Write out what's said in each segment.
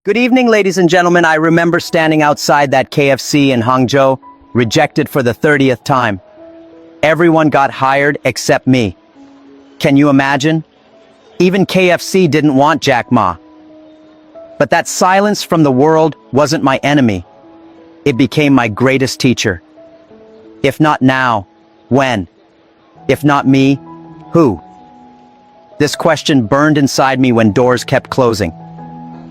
Good evening, ladies and gentlemen. I remember standing outside that KFC in Hangzhou, rejected for the 30th time. Everyone got hired except me. Can you imagine? Even KFC didn't want Jack Ma. But that silence from the world wasn't my enemy. It became my greatest teacher. If not now, when? If not me, who? This question burned inside me when doors kept closing.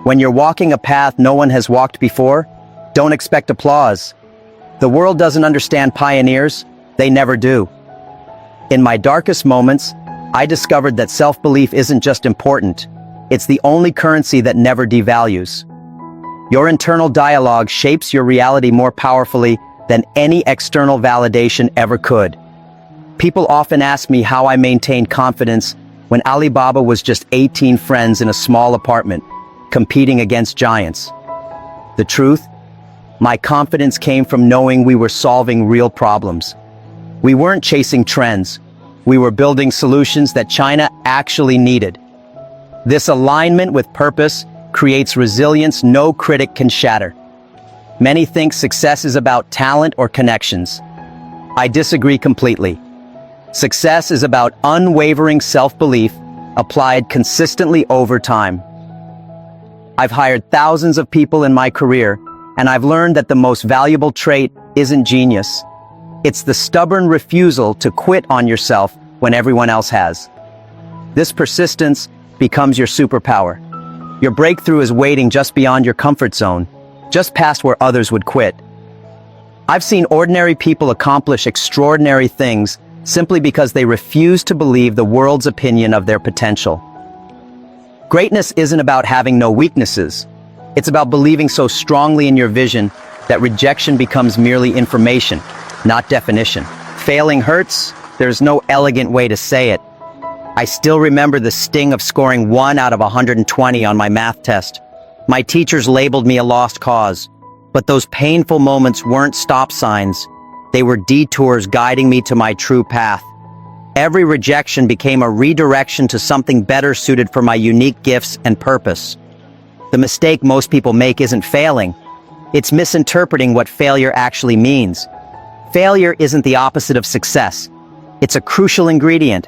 When you're walking a path no one has walked before, don't expect applause. The world doesn't understand pioneers. They never do. In my darkest moments, I discovered that self-belief isn't just important. It's the only currency that never devalues. Your internal dialogue shapes your reality more powerfully than any external validation ever could. People often ask me how I maintained confidence when Alibaba was just 18 friends in a small apartment, competing against giants. The truth? My confidence came from knowing we were solving real problems. We weren't chasing trends. We were building solutions that China actually needed. This alignment with purpose creates resilience no critic can shatter. Many think success is about talent or connections. I disagree completely. Success is about unwavering self-belief applied consistently over time. I've hired thousands of people in my career, and I've learned that the most valuable trait isn't genius. It's the stubborn refusal to quit on yourself when everyone else has. This persistence becomes your superpower. Your breakthrough is waiting just beyond your comfort zone, just past where others would quit. I've seen ordinary people accomplish extraordinary things simply because they refuse to believe the world's opinion of their potential. Greatness isn't about having no weaknesses. It's about believing so strongly in your vision that rejection becomes merely information, not definition. Failing hurts. There's no elegant way to say it. I still remember the sting of scoring 1 out of 120 on my math test. My teachers labeled me a lost cause, but those painful moments weren't stop signs. They were detours guiding me to my true path. Every rejection became a redirection to something better suited for my unique gifts and purpose. The mistake most people make isn't failing. It's misinterpreting what failure actually means. Failure isn't the opposite of success. It's a crucial ingredient.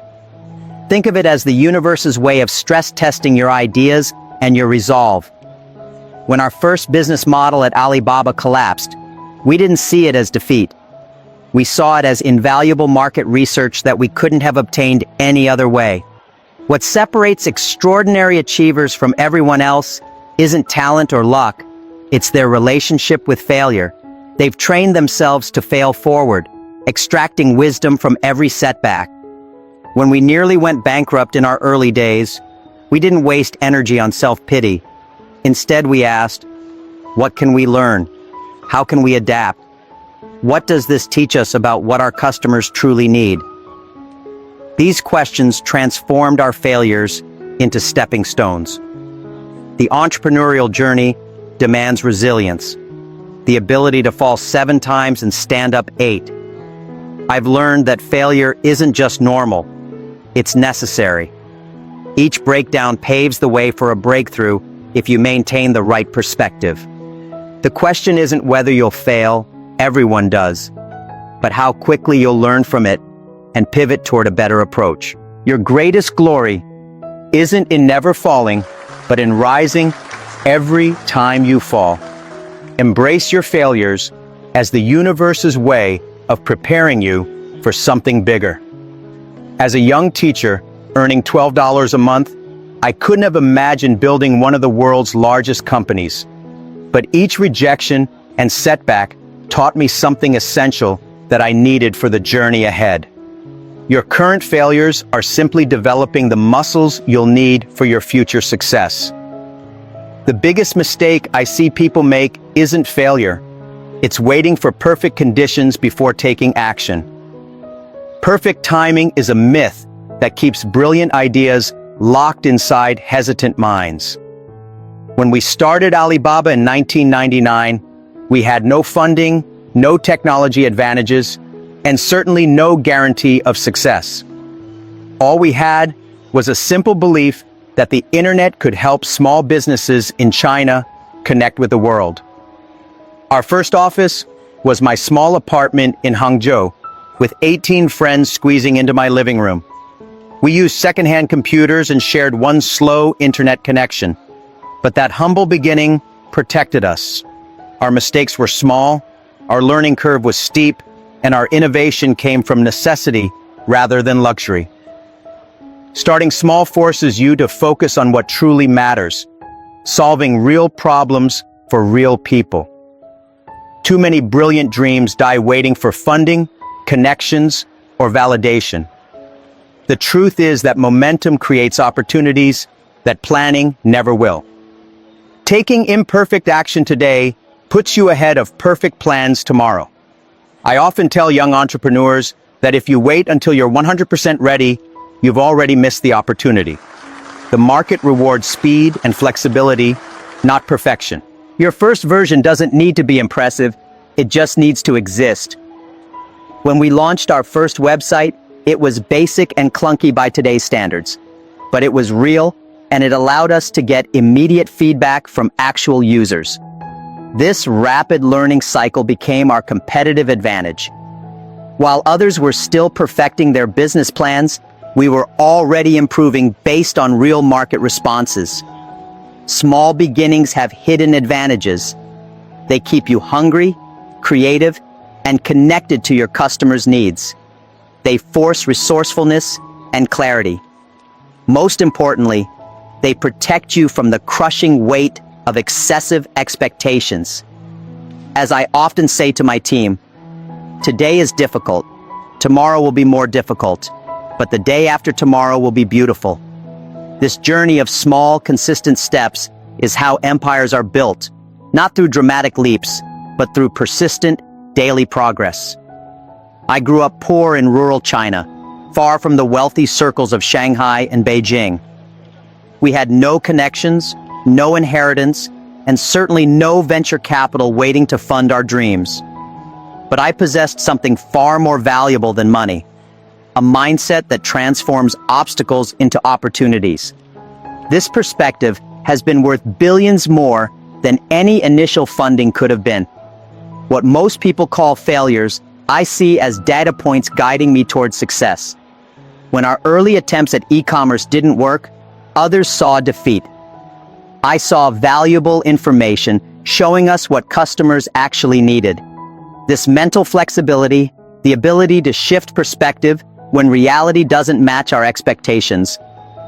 Think of it as the universe's way of stress testing your ideas and your resolve. When our first business model at Alibaba collapsed, we didn't see it as defeat. We saw it as invaluable market research that we couldn't have obtained any other way. What separates extraordinary achievers from everyone else isn't talent or luck. It's their relationship with failure. They've trained themselves to fail forward, extracting wisdom from every setback. When we nearly went bankrupt in our early days, we didn't waste energy on self-pity. Instead, we asked, what can we learn? How can we adapt? What does this teach us about what our customers truly need? These questions transformed our failures into stepping stones. The entrepreneurial journey demands resilience, the ability to fall 7 times and stand up 8. I've learned that failure isn't just normal, it's necessary. Each breakdown paves the way for a breakthrough if you maintain the right perspective. The question isn't whether you'll fail, everyone does, but how quickly you'll learn from it and pivot toward a better approach. Your greatest glory isn't in never falling, but in rising every time you fall. Embrace your failures as the universe's way of preparing you for something bigger. As a young teacher, earning $12 a month, I couldn't have imagined building one of the world's largest companies. But each rejection and setback taught me something essential that I needed for the journey ahead. Your current failures are simply developing the muscles you'll need for your future success. The biggest mistake I see people make isn't failure. It's waiting for perfect conditions before taking action. Perfect timing is a myth that keeps brilliant ideas locked inside hesitant minds. When we started Alibaba in 1999, we had no funding, no technology advantages, and certainly no guarantee of success. All we had was a simple belief that the internet could help small businesses in China connect with the world. Our first office was my small apartment in Hangzhou, with 18 friends squeezing into my living room. We used secondhand computers and shared one slow internet connection. But that humble beginning protected us. Our mistakes were small, our learning curve was steep, and our innovation came from necessity rather than luxury. Starting small forces you to focus on what truly matters, solving real problems for real people. Too many brilliant dreams die waiting for funding, connections, or validation. The truth is that momentum creates opportunities that planning never will. Taking imperfect action today puts you ahead of perfect plans tomorrow. I often tell young entrepreneurs that if you wait until you're 100% ready, you've already missed the opportunity. The market rewards speed and flexibility, not perfection. Your first version doesn't need to be impressive, it just needs to exist. When we launched our first website, it was basic and clunky by today's standards, but it was real, and it allowed us to get immediate feedback from actual users. This rapid learning cycle became our competitive advantage. While others were still perfecting their business plans, we were already improving based on real market responses. Small beginnings have hidden advantages. They keep you hungry, creative, and connected to your customers' needs. They force resourcefulness and clarity. Most importantly, they protect you from the crushing weight of excessive expectations. As I often say to my team, today is difficult, tomorrow will be more difficult, but the day after tomorrow will be beautiful. This journey of small, consistent steps is how empires are built, not through dramatic leaps, but through persistent, daily progress. I grew up poor in rural China, far from the wealthy circles of Shanghai and Beijing. We had no connections, no inheritance, and certainly no venture capital waiting to fund our dreams. But I possessed something far more valuable than money, a mindset that transforms obstacles into opportunities. This perspective has been worth billions more than any initial funding could have been. What most people call failures, I see as data points guiding me towards success. When our early attempts at e-commerce didn't work, others saw defeat. I saw valuable information showing us what customers actually needed. This mental flexibility, the ability to shift perspective when reality doesn't match our expectations,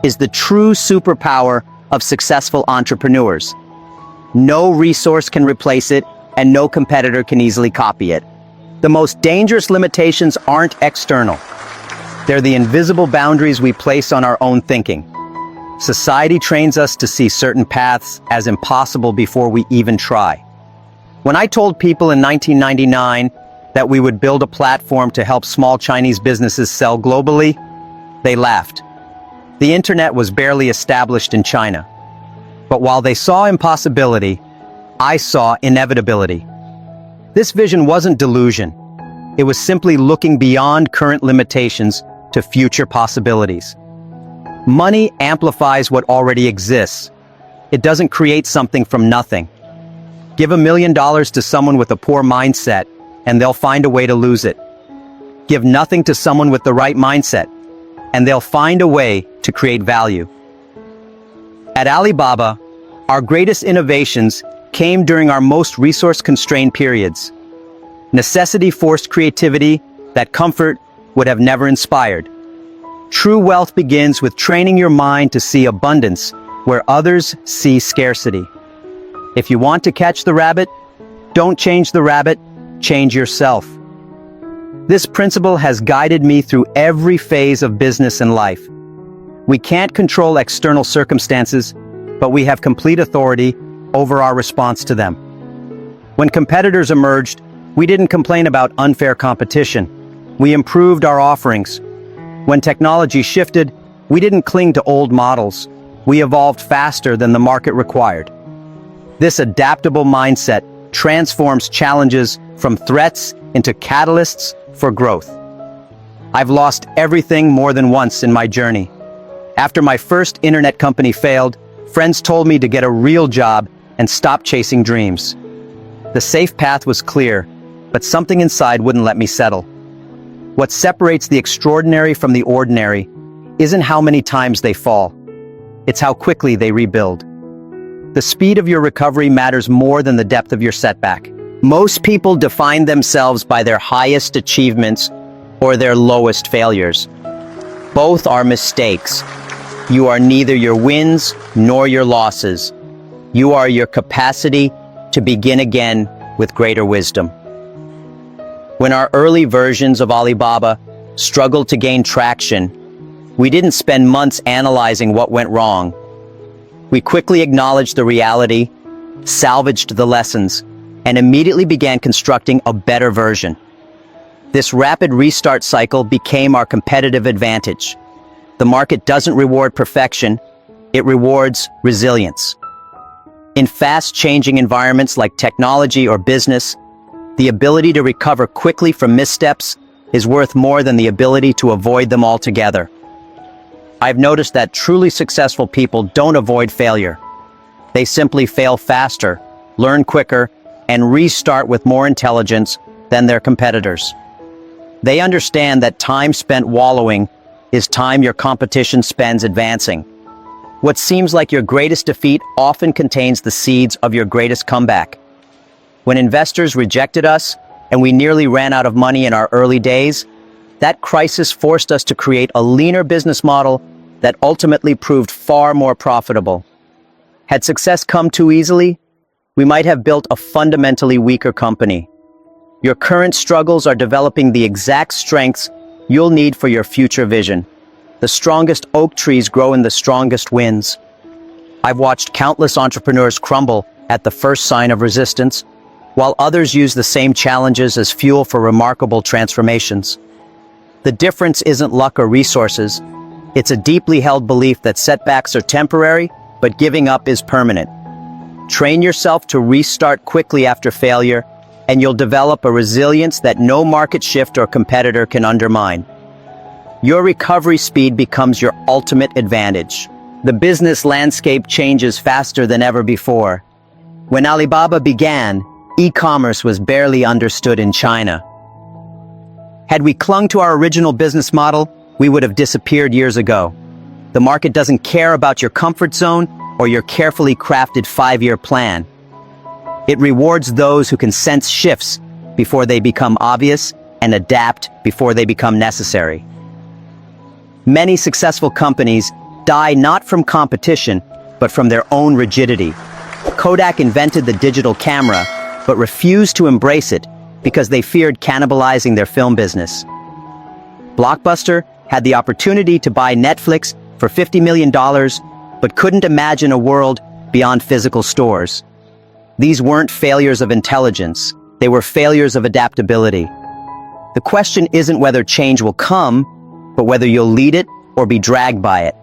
is the true superpower of successful entrepreneurs. No resource can replace it, and no competitor can easily copy it. The most dangerous limitations aren't external. They're the invisible boundaries we place on our own thinking. Society trains us to see certain paths as impossible before we even try. When I told people in 1999 that we would build a platform to help small Chinese businesses sell globally, they laughed. The internet was barely established in China. But while they saw impossibility, I saw inevitability. This vision wasn't delusion. It was simply looking beyond current limitations to future possibilities. Money amplifies what already exists. It doesn't create something from nothing. Give $1 million to someone with a poor mindset, and they'll find a way to lose it. Give nothing to someone with the right mindset, and they'll find a way to create value. At Alibaba, our greatest innovations came during our most resource-constrained periods. Necessity forced creativity that comfort would have never inspired. True wealth begins with training your mind to see abundance where others see scarcity. If you want to catch the rabbit, don't change the rabbit, change yourself. This principle has guided me through every phase of business and life. We can't control external circumstances, but we have complete authority over our response to them. When competitors emerged, we didn't complain about unfair competition. We improved our offerings. When technology shifted, we didn't cling to old models. We evolved faster than the market required. This adaptable mindset transforms challenges from threats into catalysts for growth. I've lost everything more than once in my journey. After my first internet company failed, friends told me to get a real job and stop chasing dreams. The safe path was clear, but something inside wouldn't let me settle. What separates the extraordinary from the ordinary isn't how many times they fall. It's how quickly they rebuild. The speed of your recovery matters more than the depth of your setback. Most people define themselves by their highest achievements or their lowest failures. Both are mistakes. You are neither your wins nor your losses. You are your capacity to begin again with greater wisdom. When our early versions of Alibaba struggled to gain traction, we didn't spend months analyzing what went wrong. We quickly acknowledged the reality, salvaged the lessons, and immediately began constructing a better version. This rapid restart cycle became our competitive advantage. The market doesn't reward perfection, it rewards resilience. In fast-changing environments like technology or business, the ability to recover quickly from missteps is worth more than the ability to avoid them altogether. I've noticed that truly successful people don't avoid failure. They simply fail faster, learn quicker, and restart with more intelligence than their competitors. They understand that time spent wallowing is time your competition spends advancing. What seems like your greatest defeat often contains the seeds of your greatest comeback. When investors rejected us and we nearly ran out of money in our early days, that crisis forced us to create a leaner business model that ultimately proved far more profitable. Had success come too easily, we might have built a fundamentally weaker company. Your current struggles are developing the exact strengths you'll need for your future vision. The strongest oak trees grow in the strongest winds. I've watched countless entrepreneurs crumble at the first sign of resistance, while others use the same challenges as fuel for remarkable transformations. The difference isn't luck or resources. It's a deeply held belief that setbacks are temporary, but giving up is permanent. Train yourself to restart quickly after failure, and you'll develop a resilience that no market shift or competitor can undermine. Your recovery speed becomes your ultimate advantage. The business landscape changes faster than ever before. When Alibaba began, e-commerce was barely understood in China. Had we clung to our original business model, we would have disappeared years ago. The market doesn't care about your comfort zone or your carefully crafted 5-year plan. It rewards those who can sense shifts before they become obvious and adapt before they become necessary. Many successful companies die not from competition, but from their own rigidity. Kodak invented the digital camera, but refused to embrace it because they feared cannibalizing their film business. Blockbuster had the opportunity to buy Netflix for $50 million, but couldn't imagine a world beyond physical stores. These weren't failures of intelligence, they were failures of adaptability. The question isn't whether change will come, but whether you'll lead it or be dragged by it.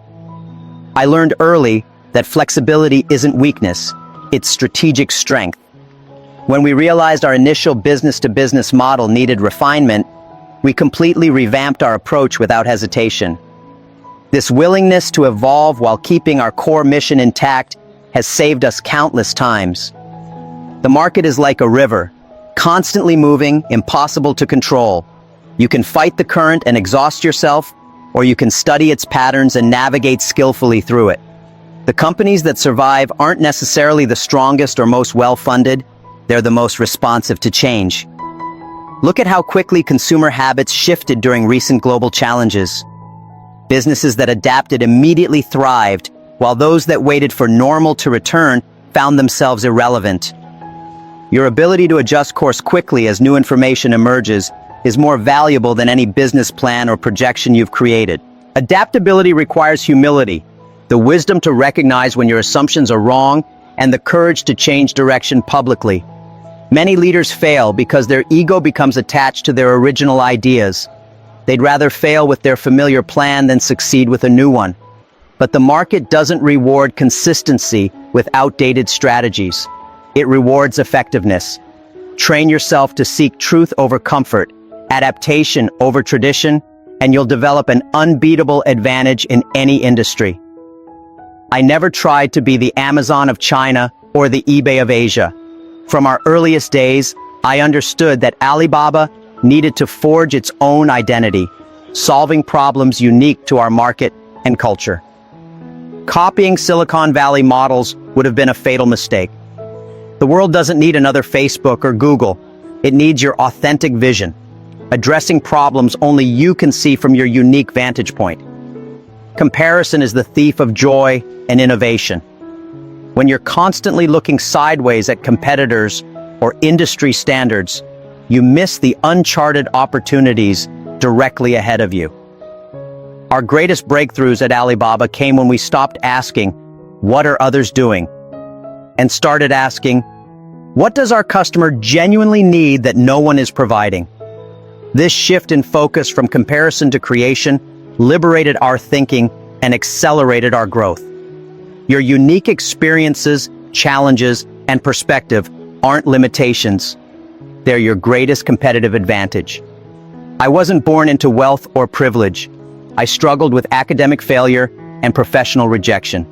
I learned early that flexibility isn't weakness, it's strategic strength. When we realized our initial business-to-business model needed refinement, we completely revamped our approach without hesitation. This willingness to evolve while keeping our core mission intact has saved us countless times. The market is like a river, constantly moving, impossible to control. You can fight the current and exhaust yourself, or you can study its patterns and navigate skillfully through it. The companies that survive aren't necessarily the strongest or most well-funded, they're the most responsive to change. Look at how quickly consumer habits shifted during recent global challenges. Businesses that adapted immediately thrived, while those that waited for normal to return found themselves irrelevant. Your ability to adjust course quickly as new information emerges is more valuable than any business plan or projection you've created. Adaptability requires humility, the wisdom to recognize when your assumptions are wrong, and the courage to change direction publicly. Many leaders fail because their ego becomes attached to their original ideas. They'd rather fail with their familiar plan than succeed with a new one. But the market doesn't reward consistency with outdated strategies. It rewards effectiveness. Train yourself to seek truth over comfort, adaptation over tradition, and you'll develop an unbeatable advantage in any industry. I never tried to be the Amazon of China or the eBay of Asia. From our earliest days, I understood that Alibaba needed to forge its own identity, solving problems unique to our market and culture. Copying Silicon Valley models would have been a fatal mistake. The world doesn't need another Facebook or Google. It needs your authentic vision, addressing problems only you can see from your unique vantage point. Comparison is the thief of joy and innovation. When you're constantly looking sideways at competitors or industry standards, you miss the uncharted opportunities directly ahead of you. Our greatest breakthroughs at Alibaba came when we stopped asking, "What are others doing?" and started asking, "What does our customer genuinely need that no one is providing?" This shift in focus from comparison to creation liberated our thinking and accelerated our growth. Your unique experiences, challenges, and perspective aren't limitations. They're your greatest competitive advantage. I wasn't born into wealth or privilege. I struggled with academic failure and professional rejection.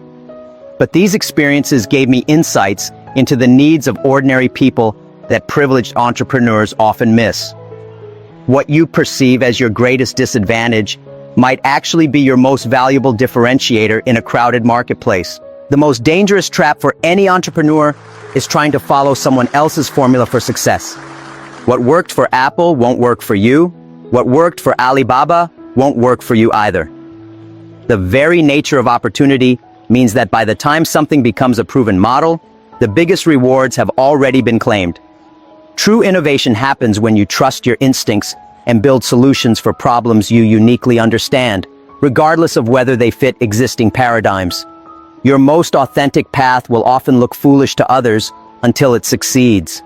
But these experiences gave me insights into the needs of ordinary people that privileged entrepreneurs often miss. What you perceive as your greatest disadvantage might actually be your most valuable differentiator in a crowded marketplace. The most dangerous trap for any entrepreneur is trying to follow someone else's formula for success. What worked for Apple won't work for you. What worked for Alibaba won't work for you either. The very nature of opportunity means that by the time something becomes a proven model, the biggest rewards have already been claimed. True innovation happens when you trust your instincts and build solutions for problems you uniquely understand, regardless of whether they fit existing paradigms. Your most authentic path will often look foolish to others until it succeeds.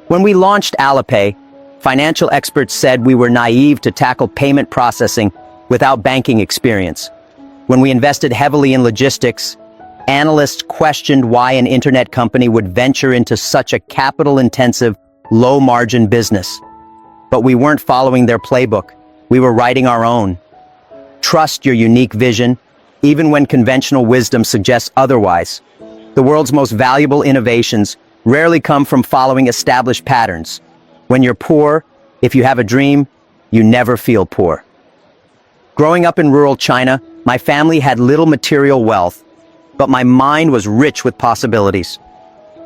When we launched Alipay, financial experts said we were naive to tackle payment processing without banking experience. When we invested heavily in logistics, analysts questioned why an internet company would venture into such a capital-intensive, low-margin business. But we weren't following their playbook. We were writing our own. Trust your unique vision, even when conventional wisdom suggests otherwise. The world's most valuable innovations rarely come from following established patterns. When you're poor, if you have a dream, you never feel poor. Growing up in rural China, my family had little material wealth, but my mind was rich with possibilities.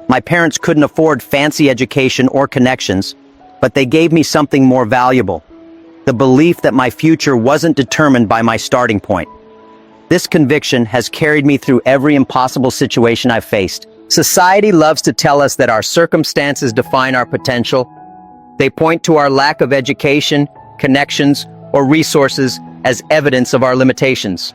My parents couldn't afford fancy education or connections, but they gave me something more valuable: the belief that my future wasn't determined by my starting point. This conviction has carried me through every impossible situation I've faced. Society loves to tell us that our circumstances define our potential. They point to our lack of education, connections, or resources as evidence of our limitations.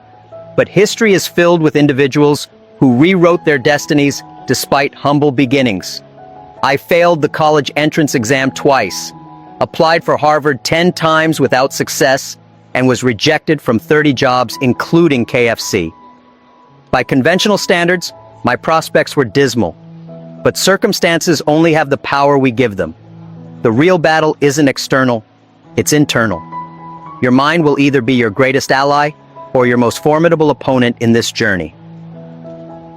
But history is filled with individuals who rewrote their destinies despite humble beginnings. I failed the college entrance exam twice, applied for Harvard 10 times without success, and was rejected from 30 jobs, including KFC. By conventional standards, my prospects were dismal. But circumstances only have the power we give them. The real battle isn't external, it's internal. Your mind will either be your greatest ally or your most formidable opponent in this journey.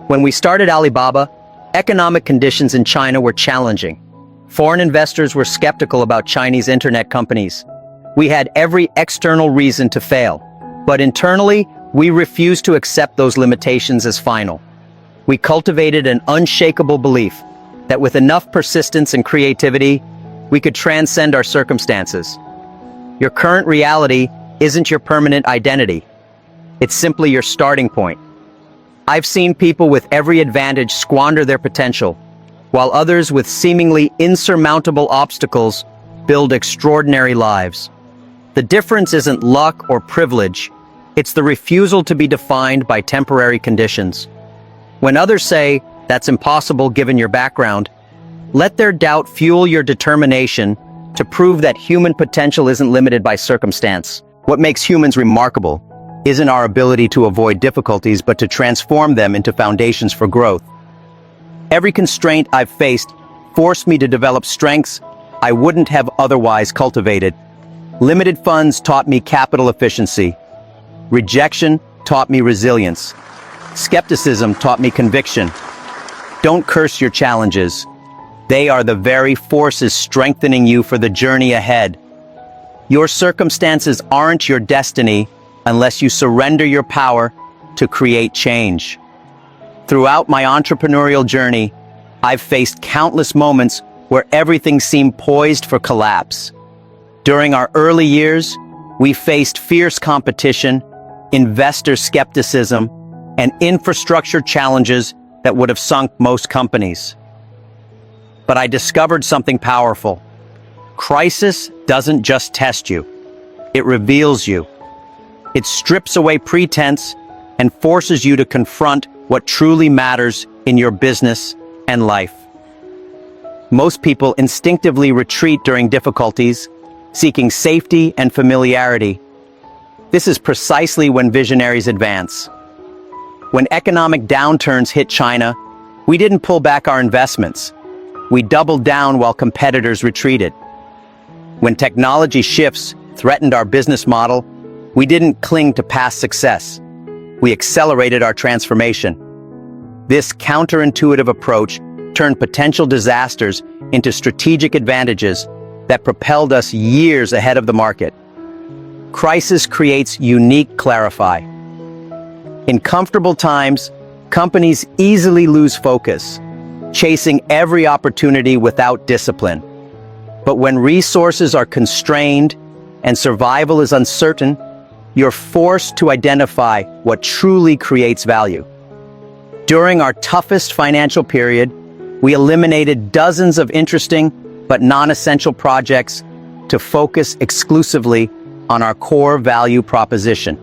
When we started Alibaba, economic conditions in China were challenging. Foreign investors were skeptical about Chinese internet companies. We had every external reason to fail, but internally, we refused to accept those limitations as final. We cultivated an unshakable belief that with enough persistence and creativity, we could transcend our circumstances. Your current reality isn't your permanent identity. It's simply your starting point. I've seen people with every advantage squander their potential, while others with seemingly insurmountable obstacles build extraordinary lives. The difference isn't luck or privilege, it's the refusal to be defined by temporary conditions. When others say, "That's impossible given your background," let their doubt fuel your determination to prove that human potential isn't limited by circumstance. What makes humans remarkable isn't our ability to avoid difficulties, but to transform them into foundations for growth. Every constraint I've faced forced me to develop strengths I wouldn't have otherwise cultivated. Limited funds taught me capital efficiency. Rejection taught me resilience. Skepticism taught me conviction. Don't curse your challenges. They are the very forces strengthening you for the journey ahead. Your circumstances aren't your destiny unless you surrender your power to create change. Throughout my entrepreneurial journey, I've faced countless moments where everything seemed poised for collapse. During our early years, we faced fierce competition, investor skepticism, and infrastructure challenges that would have sunk most companies. But I discovered something powerful. Crisis doesn't just test you, it reveals you. It strips away pretense and forces you to confront what truly matters in your business and life. Most people instinctively retreat during difficulties, seeking safety and familiarity. This is precisely when visionaries advance. When economic downturns hit China, we didn't pull back our investments. We doubled down while competitors retreated. When technology shifts threatened our business model, we didn't cling to past success. We accelerated our transformation. This counterintuitive approach turned potential disasters into strategic advantages that propelled us years ahead of the market. Crisis creates unique clarify. In comfortable times, companies easily lose focus, chasing every opportunity without discipline. But when resources are constrained and survival is uncertain, you're forced to identify what truly creates value. During our toughest financial period, we eliminated dozens of interesting but non-essential projects to focus exclusively on our core value proposition.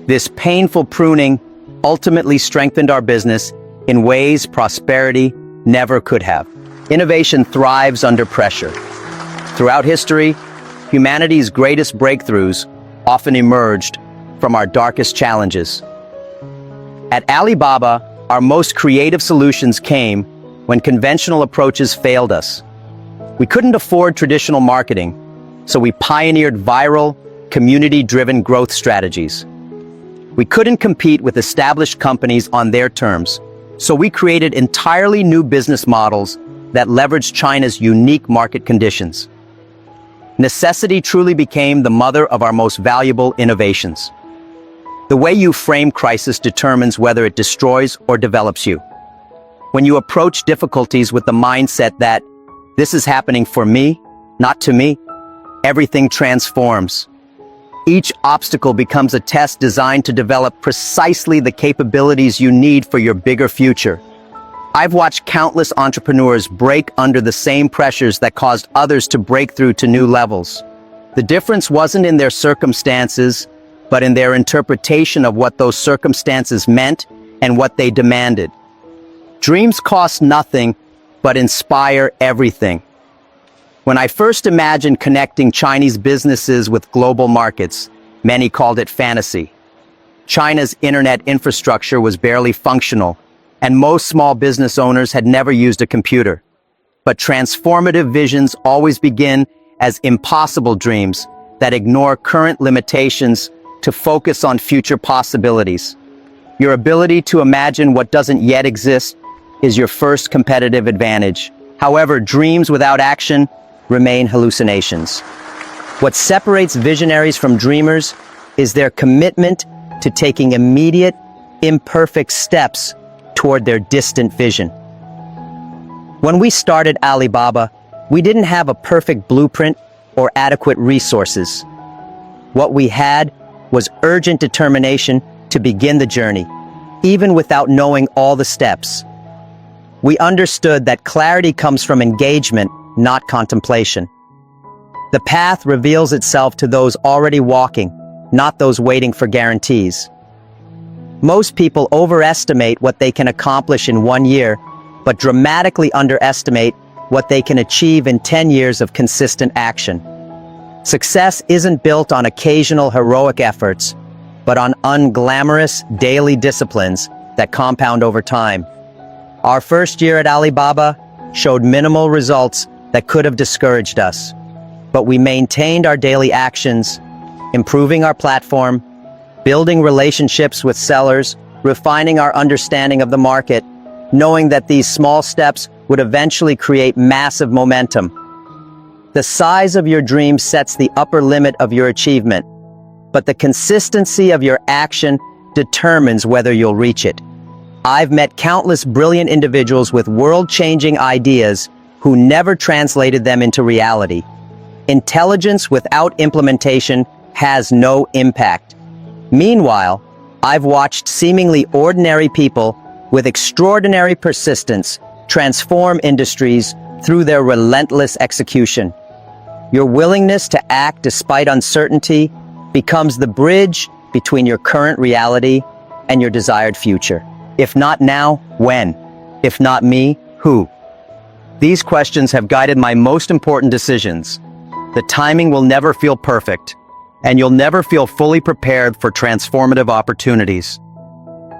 This painful pruning ultimately strengthened our business in ways prosperity never could have. Innovation thrives under pressure. Throughout history, humanity's greatest breakthroughs often emerged from our darkest challenges. At Alibaba, our most creative solutions came when conventional approaches failed us. We couldn't afford traditional marketing, so we pioneered viral, community-driven growth strategies. We couldn't compete with established companies on their terms, so we created entirely new business models that leveraged China's unique market conditions. Necessity truly became the mother of our most valuable innovations. The way you frame crisis determines whether it destroys or develops you. When you approach difficulties with the mindset that this is happening for me, not to me, everything transforms. Each obstacle becomes a test designed to develop precisely the capabilities you need for your bigger future. I've watched countless entrepreneurs break under the same pressures that caused others to break through to new levels. The difference wasn't in their circumstances, but in their interpretation of what those circumstances meant and what they demanded. Dreams cost nothing, but inspire everything. When I first imagined connecting Chinese businesses with global markets, many called it fantasy. China's internet infrastructure was barely functional, and most small business owners had never used a computer. But transformative visions always begin as impossible dreams that ignore current limitations to focus on future possibilities. Your ability to imagine what doesn't yet exist is your first competitive advantage. However, dreams without action remain hallucinations. What separates visionaries from dreamers is their commitment to taking immediate, imperfect steps toward their distant vision. When we started Alibaba, we didn't have a perfect blueprint or adequate resources. What we had was urgent determination to begin the journey, even without knowing all the steps. We understood that clarity comes from engagement, not contemplation. The path reveals itself to those already walking, not those waiting for guarantees. Most people overestimate what they can accomplish in 1 year, but dramatically underestimate what they can achieve in 10 years of consistent action. Success isn't built on occasional heroic efforts, but on unglamorous daily disciplines that compound over time. Our first year at Alibaba showed minimal results that could have discouraged us, but we maintained our daily actions, improving our platform, building relationships with sellers, refining our understanding of the market, knowing that these small steps would eventually create massive momentum. The size of your dream sets the upper limit of your achievement, but the consistency of your action determines whether you'll reach it. I've met countless brilliant individuals with world-changing ideas who never translated them into reality. Intelligence without implementation has no impact. Meanwhile, I've watched seemingly ordinary people with extraordinary persistence transform industries through their relentless execution. Your willingness to act despite uncertainty becomes the bridge between your current reality and your desired future. If not now, when? If not me, who? These questions have guided my most important decisions. The timing will never feel perfect, and you'll never feel fully prepared for transformative opportunities.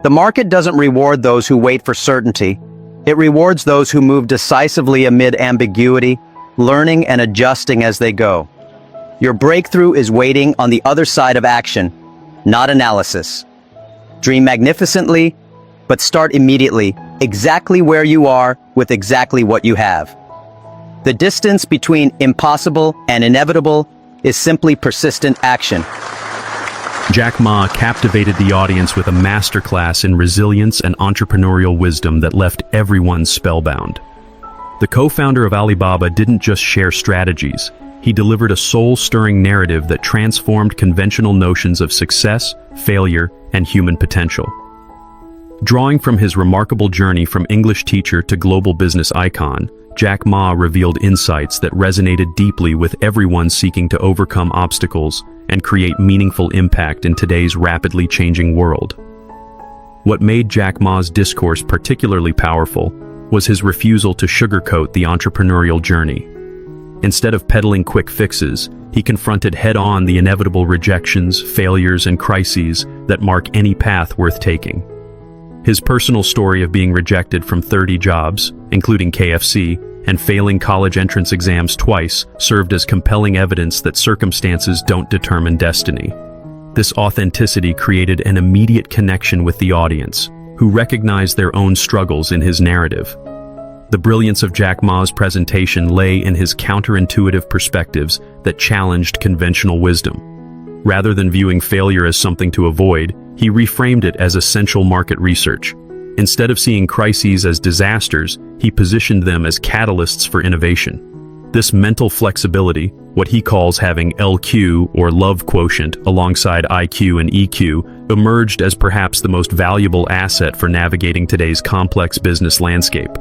The market doesn't reward those who wait for certainty. It rewards those who move decisively amid ambiguity, learning and adjusting as they go. Your breakthrough is waiting on the other side of action, not analysis. Dream magnificently, but start immediately, exactly where you are with exactly what you have. The distance between impossible and inevitable is simply persistent action. Jack Ma captivated the audience with a masterclass in resilience and entrepreneurial wisdom that left everyone spellbound. The co-founder of Alibaba didn't just share strategies, he delivered a soul-stirring narrative that transformed conventional notions of success, failure, and human potential. Drawing from his remarkable journey from English teacher to global business icon, Jack Ma revealed insights that resonated deeply with everyone seeking to overcome obstacles and create meaningful impact in today's rapidly changing world. What made Jack Ma's discourse particularly powerful was his refusal to sugarcoat the entrepreneurial journey. Instead of peddling quick fixes, he confronted head-on the inevitable rejections, failures, and crises that mark any path worth taking. His personal story of being rejected from 30 jobs, including KFC, and failing college entrance exams twice served as compelling evidence that circumstances don't determine destiny. This authenticity created an immediate connection with the audience, who recognized their own struggles in his narrative. The brilliance of Jack Ma's presentation lay in his counterintuitive perspectives that challenged conventional wisdom. Rather than viewing failure as something to avoid, he reframed it as essential market research. Instead of seeing crises as disasters, he positioned them as catalysts for innovation. This mental flexibility, what he calls having LQ or love quotient alongside IQ and EQ, emerged as perhaps the most valuable asset for navigating today's complex business landscape.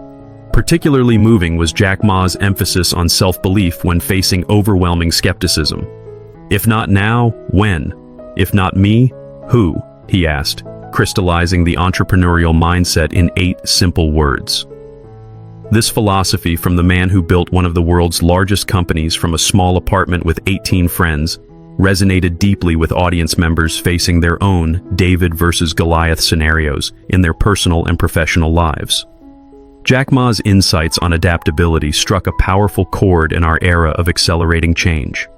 Particularly moving was Jack Ma's emphasis on self-belief when facing overwhelming skepticism. If not now, when? If not me, who? He asked, crystallizing the entrepreneurial mindset in 8 simple words. This philosophy from the man who built one of the world's largest companies from a small apartment with 18 friends resonated deeply with audience members facing their own David versus Goliath scenarios in their personal and professional lives. Jack Ma's insights on adaptability struck a powerful chord in our era of accelerating change.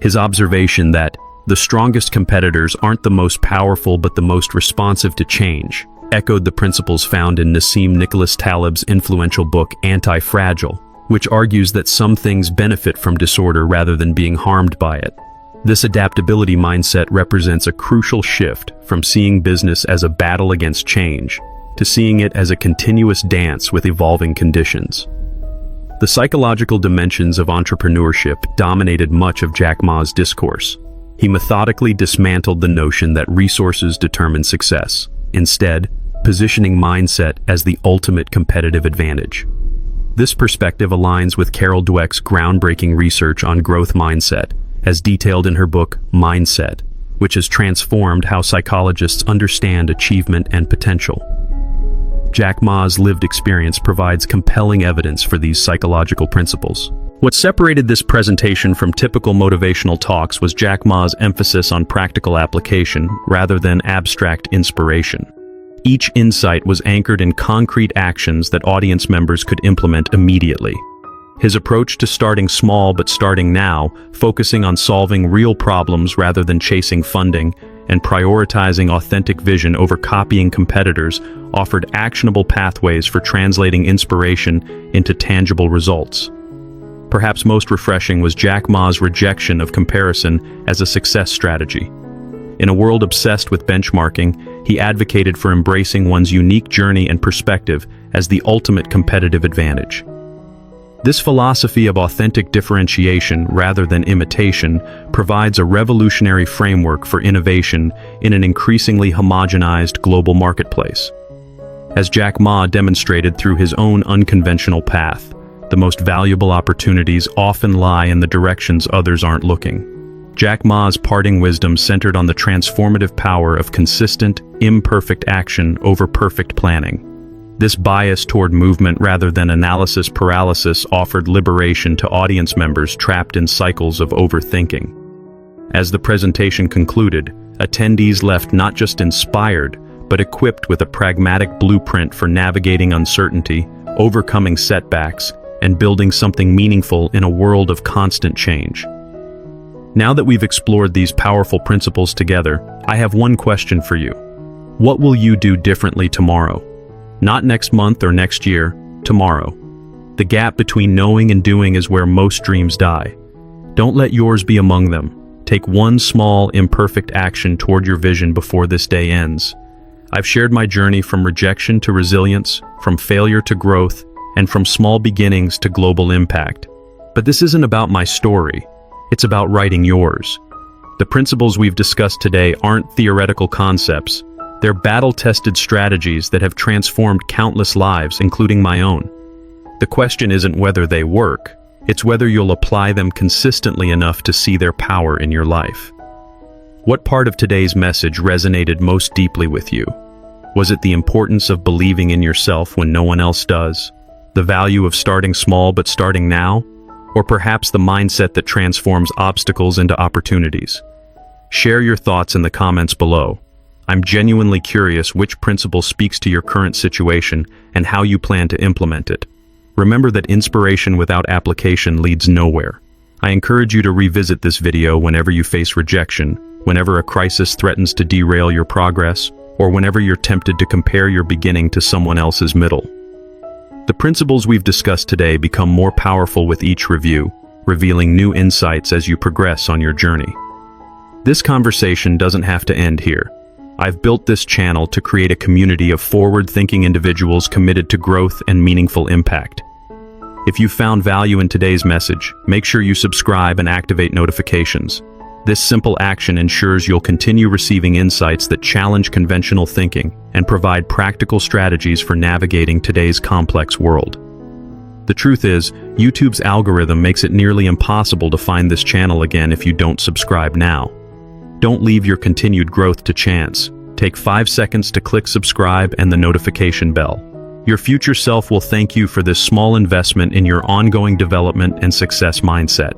His observation that the strongest competitors aren't the most powerful but the most responsive to change echoed the principles found in Nassim Nicholas Taleb's influential book Anti-Fragile, which argues that some things benefit from disorder rather than being harmed by it. This adaptability mindset represents a crucial shift from seeing business as a battle against change to seeing it as a continuous dance with evolving conditions. The psychological dimensions of entrepreneurship dominated much of Jack Ma's discourse. He methodically dismantled the notion that resources determine success, instead, positioning mindset as the ultimate competitive advantage. This perspective aligns with Carol Dweck's groundbreaking research on growth mindset, as detailed in her book Mindset, which has transformed how psychologists understand achievement and potential. Jack Ma's lived experience provides compelling evidence for these psychological principles. What separated this presentation from typical motivational talks was Jack Ma's emphasis on practical application rather than abstract inspiration. Each insight was anchored in concrete actions that audience members could implement immediately. His approach to starting small but starting now, focusing on solving real problems rather than chasing funding, and prioritizing authentic vision over copying competitors offered actionable pathways for translating inspiration into tangible results. Perhaps most refreshing was Jack Ma's rejection of comparison as a success strategy. In a world obsessed with benchmarking, he advocated for embracing one's unique journey and perspective as the ultimate competitive advantage. This philosophy of authentic differentiation rather than imitation provides a revolutionary framework for innovation in an increasingly homogenized global marketplace. As Jack Ma demonstrated through his own unconventional path, the most valuable opportunities often lie in the directions others aren't looking. Jack Ma's parting wisdom centered on the transformative power of consistent, imperfect action over perfect planning. This bias toward movement rather than analysis paralysis offered liberation to audience members trapped in cycles of overthinking. As the presentation concluded, attendees left not just inspired, but equipped with a pragmatic blueprint for navigating uncertainty, overcoming setbacks, and building something meaningful in a world of constant change. Now that we've explored these powerful principles together, I have one question for you. What will you do differently tomorrow? Not next month or next year, tomorrow. The gap between knowing and doing is where most dreams die. Don't let yours be among them. Take one small, imperfect action toward your vision before this day ends. I've shared my journey from rejection to resilience, from failure to growth, and from small beginnings to global impact. But this isn't about my story. It's about writing yours. The principles we've discussed today aren't theoretical concepts. They're battle-tested strategies that have transformed countless lives, including my own. The question isn't whether they work, it's whether you'll apply them consistently enough to see their power in your life. What part of today's message resonated most deeply with you? Was it the importance of believing in yourself when no one else does? The value of starting small but starting now? Or perhaps the mindset that transforms obstacles into opportunities? Share your thoughts in the comments below. I'm genuinely curious which principle speaks to your current situation and how you plan to implement it. Remember that inspiration without application leads nowhere. I encourage you to revisit this video whenever you face rejection, whenever a crisis threatens to derail your progress, or whenever you're tempted to compare your beginning to someone else's middle. The principles we've discussed today become more powerful with each review, revealing new insights as you progress on your journey. This conversation doesn't have to end here. I've built this channel to create a community of forward-thinking individuals committed to growth and meaningful impact. If you found value in today's message, make sure you subscribe and activate notifications. This simple action ensures you'll continue receiving insights that challenge conventional thinking and provide practical strategies for navigating today's complex world. The truth is, YouTube's algorithm makes it nearly impossible to find this channel again if you don't subscribe now. Don't leave your continued growth to chance. Take 5 seconds to click subscribe and the notification bell. Your future self will thank you for this small investment in your ongoing development and success mindset.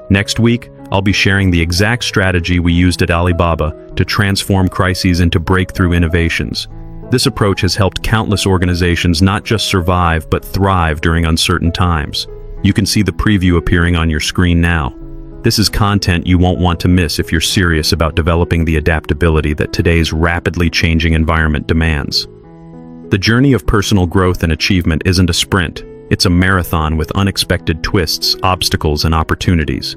Next week, I'll be sharing the exact strategy we used at Alibaba to transform crises into breakthrough innovations. This approach has helped countless organizations not just survive but thrive during uncertain times. You can see the preview appearing on your screen now. This is content you won't want to miss if you're serious about developing the adaptability that today's rapidly changing environment demands. The journey of personal growth and achievement isn't a sprint. It's a marathon with unexpected twists, obstacles, and opportunities.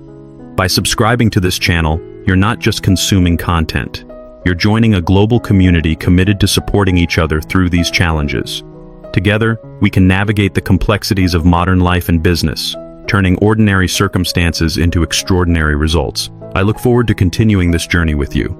By subscribing to this channel, you're not just consuming content. You're joining a global community committed to supporting each other through these challenges. Together, we can navigate the complexities of modern life and business, turning ordinary circumstances into extraordinary results. I look forward to continuing this journey with you.